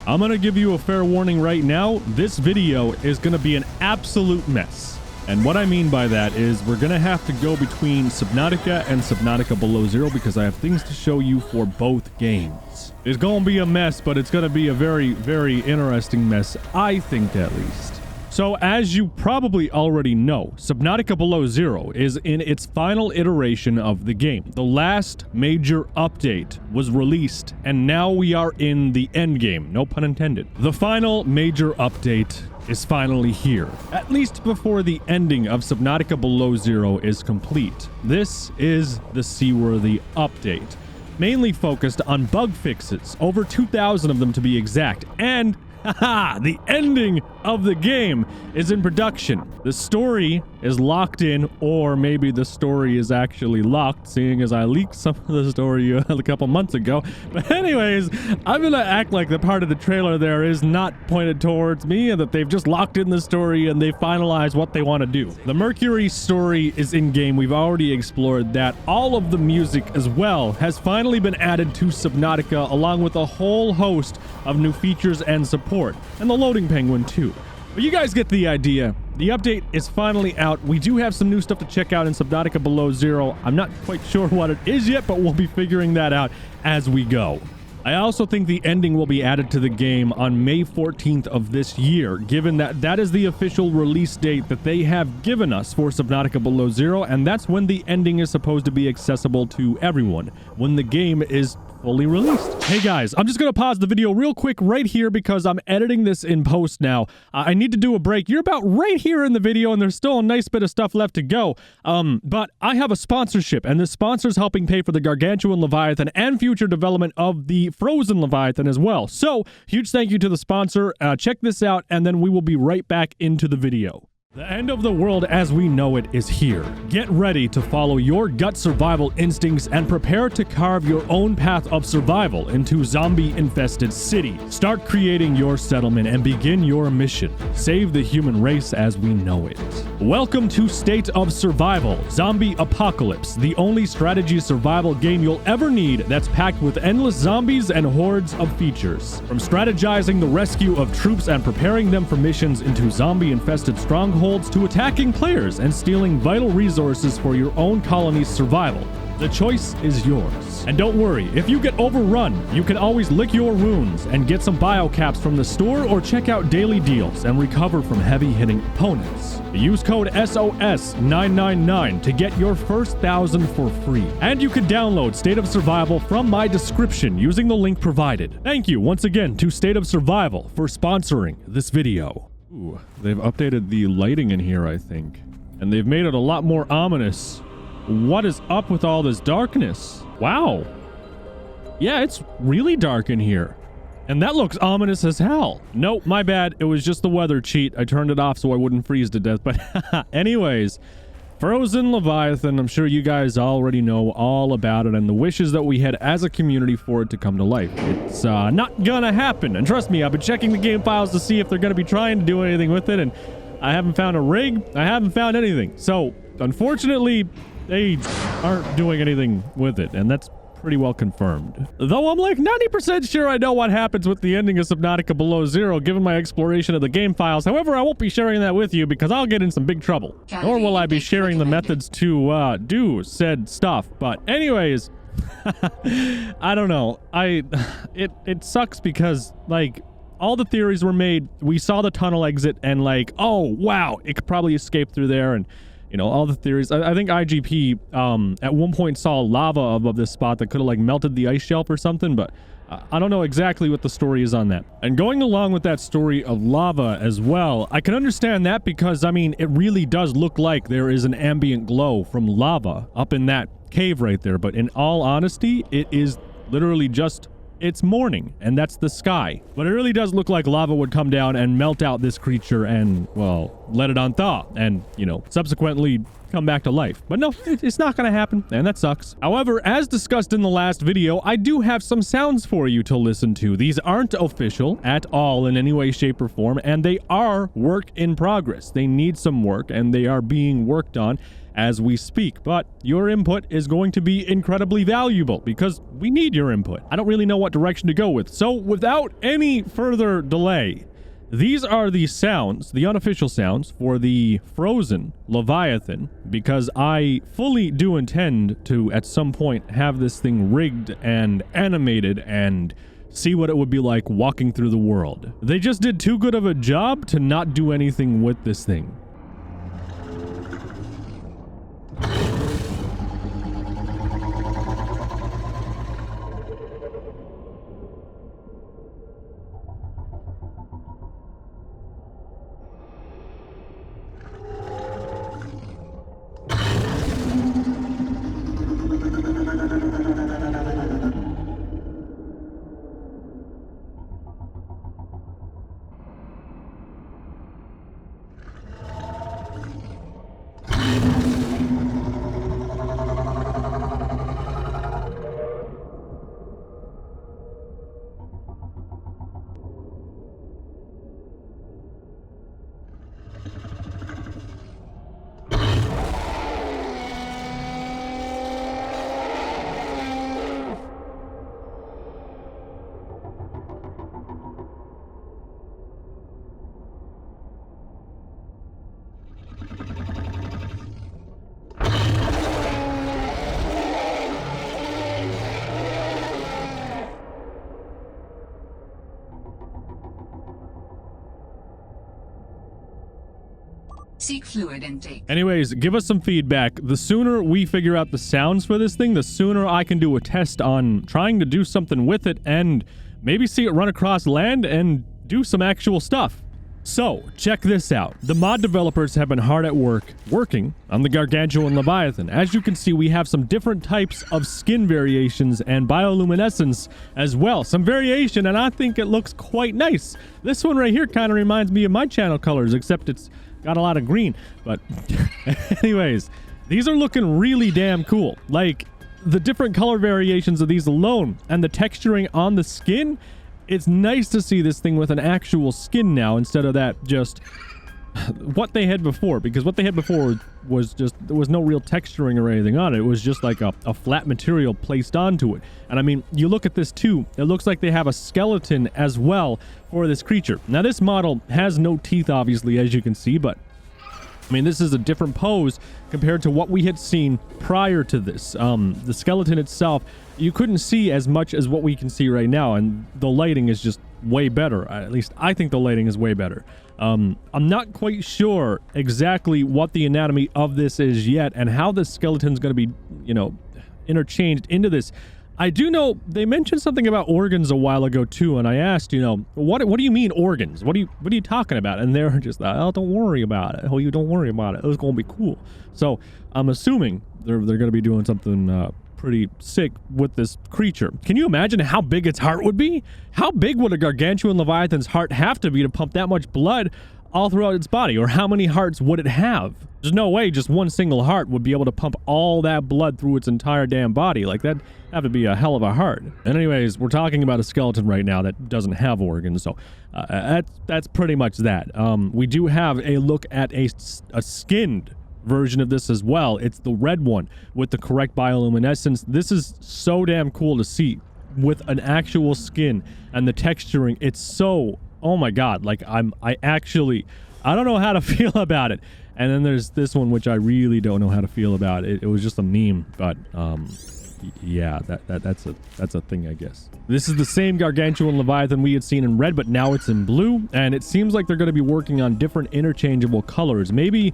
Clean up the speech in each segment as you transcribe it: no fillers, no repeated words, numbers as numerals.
I'm gonna give you a fair warning right now. This video is gonna be an absolute mess. And what I mean by that is we're gonna have to go between Subnautica and Subnautica Below Zero because I have things to show you for both games. It's gonna be a mess, but it's gonna be a very, very interesting mess, I think at least. So as you probably already know, Subnautica Below Zero is in its final iteration of the game. The last major update was released, and now we are in the end game, no pun intended. The final major update is finally here, at least before the ending of Subnautica Below Zero is complete. This is the seaworthy update, mainly focused on bug fixes, over 2,000 of them to be exact, and haha, the ending of the game is in production. The story is locked in, or maybe the story is actually locked, seeing as I leaked some of the story a couple months ago. But anyways, I'm gonna act like the part of the trailer there is not pointed towards me and that they've just locked in the story and they finalized what they want to do. The Mercury story is in game. We've already explored that. All of the music as well has finally been added to Subnautica, along with a whole host of new features and support, and the loading penguin too. But you guys get the idea. The update is finally out. We do have some new stuff to check out in Subnautica Below Zero. I'm not quite sure what it is yet, but we'll be figuring that out as we go. I also think the ending will be added to the game on May 14th of this year, given that that is the official release date that they have given us for Subnautica Below Zero, and that's when the ending is supposed to be accessible to everyone, when the game is fully released. Hey guys, I'm just gonna pause the video real quick right here because I'm editing this in post now. I need to do a break. You're about right here in the video and there's still a nice bit of stuff left to go. But I have a sponsorship, and this sponsor's helping pay for the Gargantuan Leviathan and future development of the Frozen Leviathan as well. So huge thank you to the sponsor. Check this out and then we will be right back into the video. The end of the world as we know it is here. Get ready to follow your gut survival instincts and prepare to carve your own path of survival into zombie-infested city. Start creating your settlement and begin your mission. Save the human race as we know it. Welcome to State of Survival, Zombie Apocalypse, the only strategy survival game you'll ever need that's packed with endless zombies and hordes of features. From strategizing the rescue of troops and preparing them for missions into zombie-infested strongholds to attacking players and stealing vital resources for your own colony's survival. The choice is yours. And don't worry, if you get overrun, you can always lick your wounds and get some biocaps from the store or check out daily deals and recover from heavy-hitting opponents. Use code SOS999 to get your first 1,000 for free. And you can download State of Survival from my description using the link provided. Thank you once again to State of Survival for sponsoring this video. Ooh, they've updated the lighting in here, I think. And they've made it a lot more ominous. What is up with all this darkness? Wow. Yeah, it's really dark in here. And that looks ominous as hell. Nope, my bad. It was just the weather cheat. I turned it off so I wouldn't freeze to death. But anyways, Frozen Leviathan, I'm sure you guys already know all about it and the wishes that we had as a community for it to come to life. It's not gonna happen. And trust me, I've been checking the game files to see if they're gonna be trying to do anything with it, and I haven't found a rig. I haven't found anything. So, unfortunately, they aren't doing anything with it, and that's pretty well confirmed. Though I'm like 90% sure I know what happens with the ending of Subnautica Below Zero, given my exploration of the game files. However, I won't be sharing that with you because I'll get in some big trouble. Nor will I be sharing the methods to do said stuff. But anyways, I don't know. It sucks because, like, all the theories were made. We saw the tunnel exit and like, oh, wow, it could probably escape through there, and you know, all the theories. I think IGP at one point saw lava above this spot that could have like melted the ice shelf or something, but I don't know exactly what the story is on that. And going along with that story of lava as well, I can understand that because, I mean, it really does look like there is an ambient glow from lava up in that cave right there. But in all honesty, it is literally just, it's morning, and that's the sky. But it really does look like lava would come down and melt out this creature and, well, let it unthaw and, you know, subsequently come back to life. But no, it's not gonna happen, and that sucks. However, as discussed in the last video, I do have some sounds for you to listen to. These aren't official at all in any way, shape, or form, and they are work in progress. They need some work, and they are being worked on as we speak, but your input is going to be incredibly valuable because we need your input. I don't really know what direction to go with. So without any further delay, these are the sounds, the unofficial sounds for the frozen Leviathan, because I fully do intend to, at some point, have this thing rigged and animated and see what it would be like walking through the world. They just did too good of a job to not do anything with this thing. Seek fluid intake. Anyways, give us some feedback. The sooner we figure out the sounds for this thing, the sooner I can do a test on trying to do something with it and maybe see it run across land and do some actual stuff. So, check this out. The mod developers have been hard at work working on the Gargantuan Leviathan. As you can see, we have some different types of skin variations and bioluminescence as well. Some variation, and I think it looks quite nice. This one right here kind of reminds me of my channel colors, except it's got a lot of green. But anyways, these are looking really damn cool. Like, the different color variations of these alone and the texturing on the skin, it's nice to see this thing with an actual skin now instead of that just what they had before, because what they had before was just, there was no real texturing or anything on it. It was just like a flat material placed onto it. And I mean, you look at this too, it looks like they have a skeleton as well for this creature. Now this model has no teeth, obviously, as you can see, but I mean, this is a different pose compared to what we had seen prior to this. The skeleton itself, you couldn't see as much as what we can see right now, and the lighting is just way better. At least I think the lighting is way better. I'm not quite sure exactly what the anatomy of this is yet and how the skeleton's going to be, you know, interchanged into this. I do know they mentioned something about organs a while ago too, and I asked, you know, what do you mean organs? What are you talking about? And they're just like, oh, don't worry about it. Oh, you don't worry about it. It's gonna be cool. So I'm assuming they're gonna be doing something pretty sick with this creature. Can you imagine how big its heart would be? How big would a Gargantuan Leviathan's heart have to be to pump that much blood all throughout its body? Or how many hearts would it have? There's no way just one single heart would be able to pump all that blood through its entire damn body. Like, that'd have to be a hell of a heart. And anyways, we're talking about a skeleton right now that doesn't have organs, so that's pretty much that. We do have a look at a skinned version of this as well. It's the red one with the correct bioluminescence. This is so damn cool to see with an actual skin and the texturing. It's so, oh my god, like I don't know how to feel about it. And then there's this one which I really don't know how to feel about. It was just a meme, but yeah, that's a thing, I guess. This is the same Gargantuan Leviathan we had seen in red, but now it's in blue, and it seems like they're going to be working on different interchangeable colors. Maybe,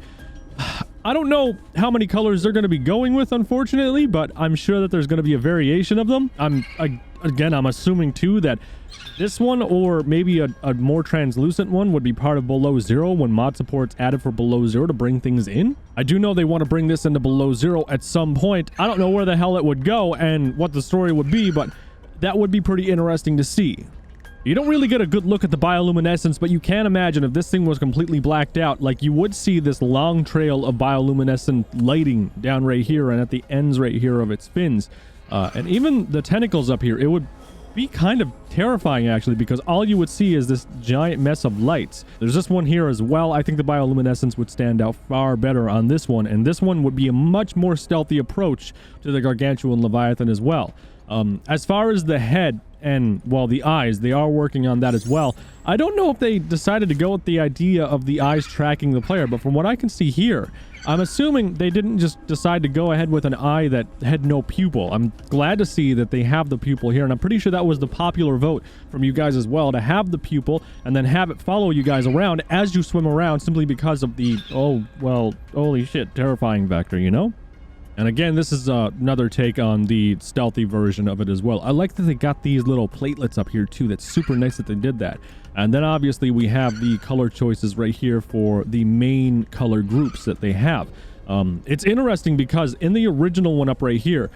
I don't know how many colors they're going to be going with, unfortunately, but I'm sure that there's going to be a variation of them. I'm assuming too that this one, or maybe a more translucent one, would be part of Below Zero when mod support's added for Below Zero to bring things in. I do know they want to bring this into Below Zero at some point. I don't know where the hell it would go and what the story would be, but that would be pretty interesting to see. You don't really get a good look at the bioluminescence, but you can imagine if this thing was completely blacked out, like, you would see this long trail of bioluminescent lighting down right here and at the ends right here of its fins. And even the tentacles up here, it would be kind of terrifying, actually, because all you would see is this giant mess of lights. There's this one here as well. I think the bioluminescence would stand out far better on this one, and this one would be a much more stealthy approach to the Gargantuan Leviathan as well. As far as the head and, well, the eyes, they are working on that as well. I don't know if they decided to go with the idea of the eyes tracking the player, but from what I can see here, I'm assuming they didn't just decide to go ahead with an eye that had no pupil. I'm glad to see that they have the pupil here, and I'm pretty sure that was the popular vote from you guys as well, to have the pupil and then have it follow you guys around as you swim around, simply because of the, oh, well, holy shit, terrifying factor, you know? And again, this is another take on the stealthy version of it as well. I like that they got these little platelets up here too. That's super nice that they did that. And then obviously we have the color choices right here for the main color groups that they have. It's interesting because in the original one up right here,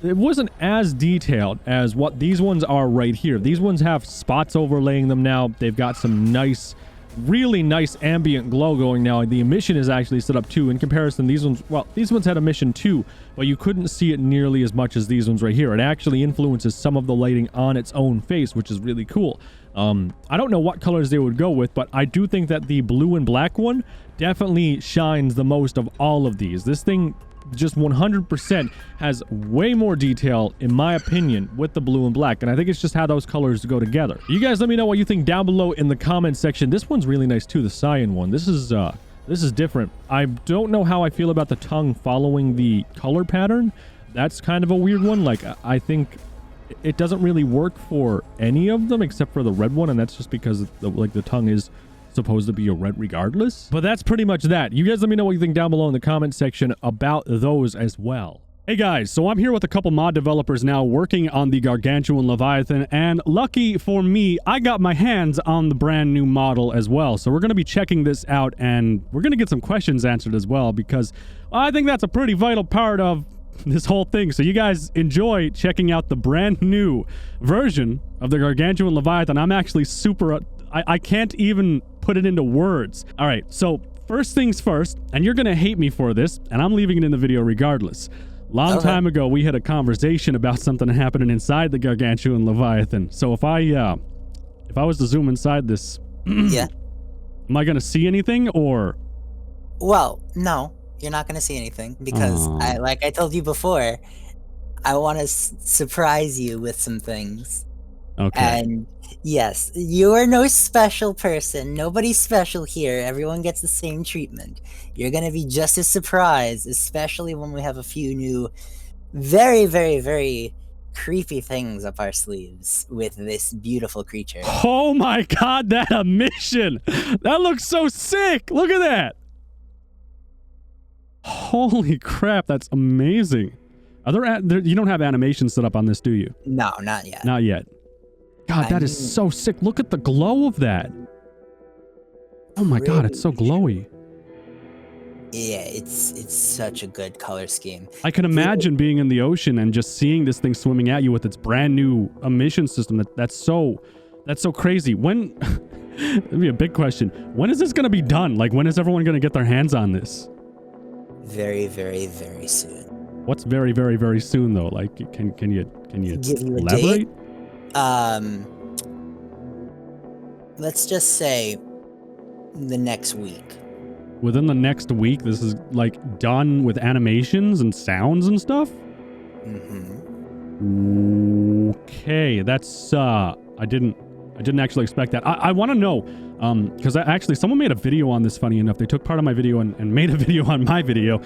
it wasn't as detailed as what these ones are right here. These ones have spots overlaying them now. They've got some nice, really nice ambient glow going now. The emission is actually set up too. In comparison, these ones, well, these ones had emission too, but you couldn't see it nearly as much as these ones right here. It actually influences some of the lighting on its own face, which is really cool. I don't know what colors they would go with, but I do think that the blue and black one definitely shines the most of all of these. This thing just 100% has way more detail, in my opinion, with the blue and black, and I think it's just how those colors go together. You guys let me know what you think down below in the comment section. This one's really nice too, the cyan one. This is different. I don't know how I feel about the tongue following the color pattern. That's kind of a weird one. Like, I think it doesn't really work for any of them except for the red one, and that's just because the tongue is supposed to be a red regardless. But that's pretty much that. You guys let me know what you think down below in the comment section about those as well. Hey guys, so I'm here with a couple mod developers now working on the Gargantuan Leviathan, and lucky for me, I got my hands on the brand new model as well. So we're going to be checking this out, and we're going to get some questions answered as well, because I think that's a pretty vital part of this whole thing. So you guys enjoy checking out the brand new version of the Gargantuan Leviathan. I'm actually super... I can't even put it into words. All right, so first things first, and you're going to hate me for this, and I'm leaving it in the video regardless. Long time ago, we had a conversation about something happening inside the Gargantuan Leviathan. So if I was to zoom inside this, yeah, am I going to see anything, or? Well, no, you're not going to see anything because, like I told you before, I want to surprise you with some things. Okay. And yes, you are no special person. Nobody's special here. Everyone gets the same treatment. You're going to be just as surprised, especially when we have a few new, very, very, very creepy things up our sleeves with this beautiful creature. Oh my god, that emission! That looks so sick! Look at that! Holy crap, that's amazing. Are there you don't have animations set up on this, do you? No, not yet. Not yet. God, that is so sick. Look at the glow of that. Oh my god, it's so glowy. Yeah, it's such a good color scheme. I can imagine being in the ocean and just seeing this thing swimming at you with its brand new emission system. That's so crazy. When that'd be a big question. When is this going to be done? Like, when is everyone going to get their hands on this? Very, very, very soon. What's very, very, very soon though? Like, can you give you a elaborate? date? Let's just say the next week. Within the next week, this is like done with animations and sounds and stuff? Mm-hmm. Okay, that's I didn't actually expect that. I want to know, because actually someone made a video on this, funny enough. They took part of my video and made a video on my video.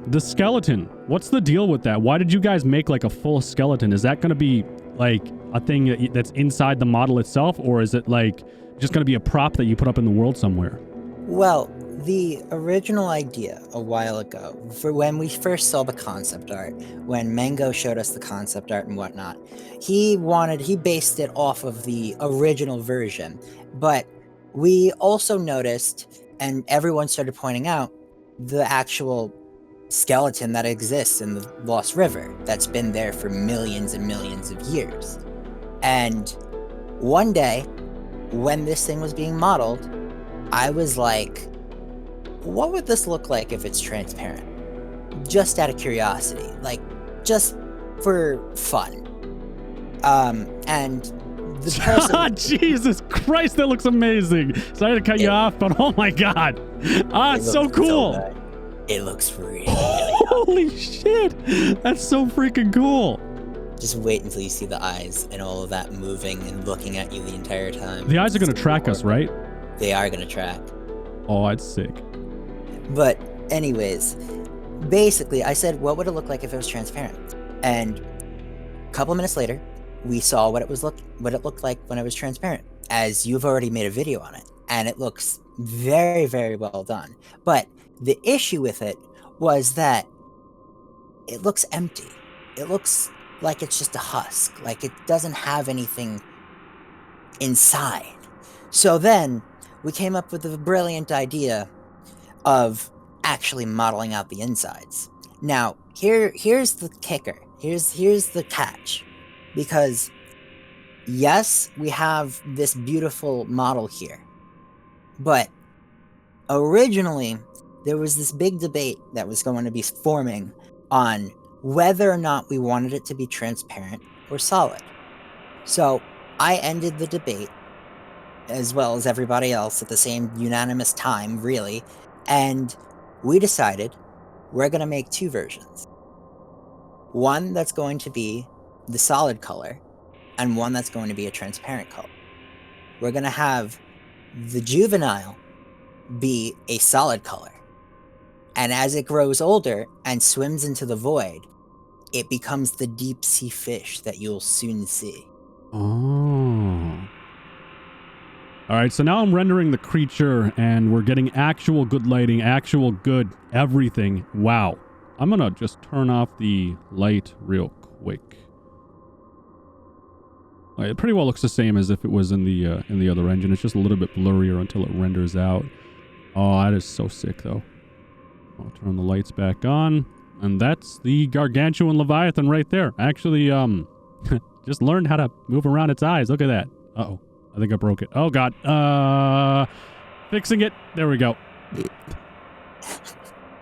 The skeleton, what's the deal with that? Why did you guys make like a full skeleton? Is that going to be like a thing that's inside the model itself, or is it like just going to be a prop that you put up in the world somewhere? Well, the original idea a while ago, for when we first saw the concept art, when Mango showed us the concept art and whatnot, he based it off of the original version. But we also noticed, and everyone started pointing out, the actual skeleton that exists in the Lost River that's been there for millions and millions of years. And one day, when this thing was being modeled, I was like, what would this look like if it's transparent? Just out of curiosity, like just for fun. And the person... Jesus Christ, that looks amazing. Sorry to cut you off, but oh my God. It's so cool. It looks really Holy shit. That's so freaking cool. Just wait until you see the eyes and all of that moving and looking at you the entire time. The eyes are going to track us, right? They are going to track. Oh, that's sick. But anyways, basically, I said, what would it look like if it was transparent? And a couple minutes later, we saw what it looked like when it was transparent, as you've already made a video on it, and it looks very, very well done. But the issue with it was that it looks empty. It looks like it's just a husk, like it doesn't have anything inside. So then we came up with the brilliant idea of actually modeling out the insides. Now, here's the kicker. Here's the catch. Because yes, we have this beautiful model here, but originally there was this big debate that was going to be forming on whether or not we wanted it to be transparent or solid. So I ended the debate, as well as everybody else, at the same unanimous time, really, and we decided we're going to make two versions. One that's going to be the solid color, and one that's going to be a transparent color. We're going to have the juvenile be a solid color, and as it grows older and swims into the void, it becomes the deep sea fish that you'll soon see. Oh. All right, so now I'm rendering the creature, and we're getting actual good lighting, actual good everything. Wow. I'm going to just turn off the light real quick. It pretty well looks the same as if it was in the other engine. It's just a little bit blurrier until it renders out. Oh, that is so sick, though. I'll turn the lights back on. And that's the Gargantuan Leviathan right there. Actually, just learned how to move around its eyes. Look at that. Uh-oh. I think I broke it. Oh, God. Fixing it. There we go.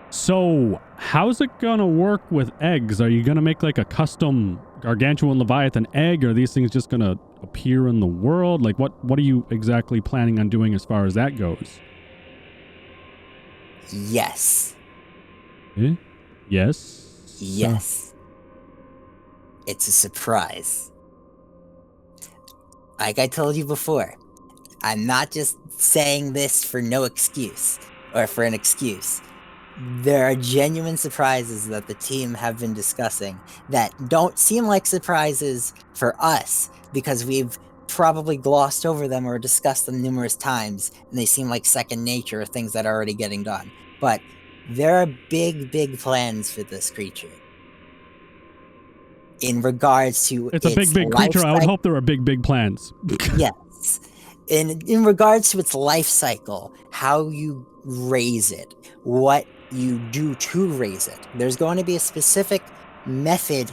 So, how's it gonna work with eggs? Are you gonna make like a custom Gargantuan Leviathan egg, or are these things just gonna appear in the world? Like, what are you exactly planning on doing as far as that goes? Yes. Eh? Yes? Yes. It's a surprise. Like I told you before, I'm not just saying this for no excuse, or for an excuse. There are genuine surprises that the team have been discussing that don't seem like surprises for us, because we've probably glossed over them or discussed them numerous times, and they seem like second nature or things that are already getting done. But there are big, big plans for this creature. In regards to it's a big, big creature. I would hope there are big, big plans. Yes. In regards to its life cycle, how you raise it, what you do to raise it. There's going to be a specific method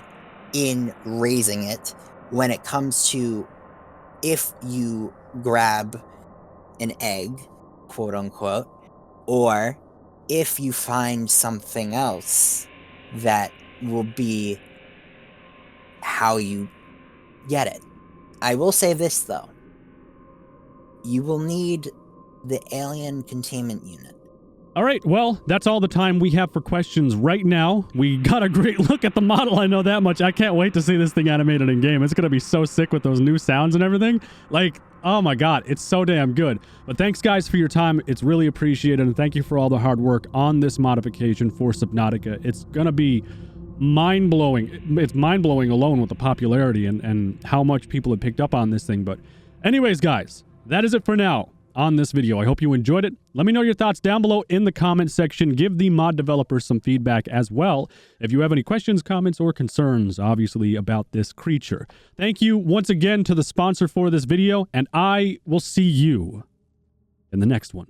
in raising it when it comes to if you grab an egg, quote unquote, or if you find something else that will be how you get it. I will say this, though. You will need the alien containment unit. All right, well, that's all the time we have for questions right now. We got a great look at the model, I know that much. I can't wait to see this thing animated in game. It's going to be so sick with those new sounds and everything. Like, oh my God, it's so damn good. But thanks, guys, for your time. It's really appreciated, and thank you for all the hard work on this modification for Subnautica. It's going to be mind-blowing. It's mind-blowing alone with the popularity and how much people have picked up on this thing. But anyways, guys, that is it for now on this video. I hope you enjoyed it. Let me know your thoughts down below in the comment section. Give the mod developers some feedback as well if you have any questions, comments, or concerns, obviously, about this creature. Thank you once again to the sponsor for this video, and I will see you in the next one.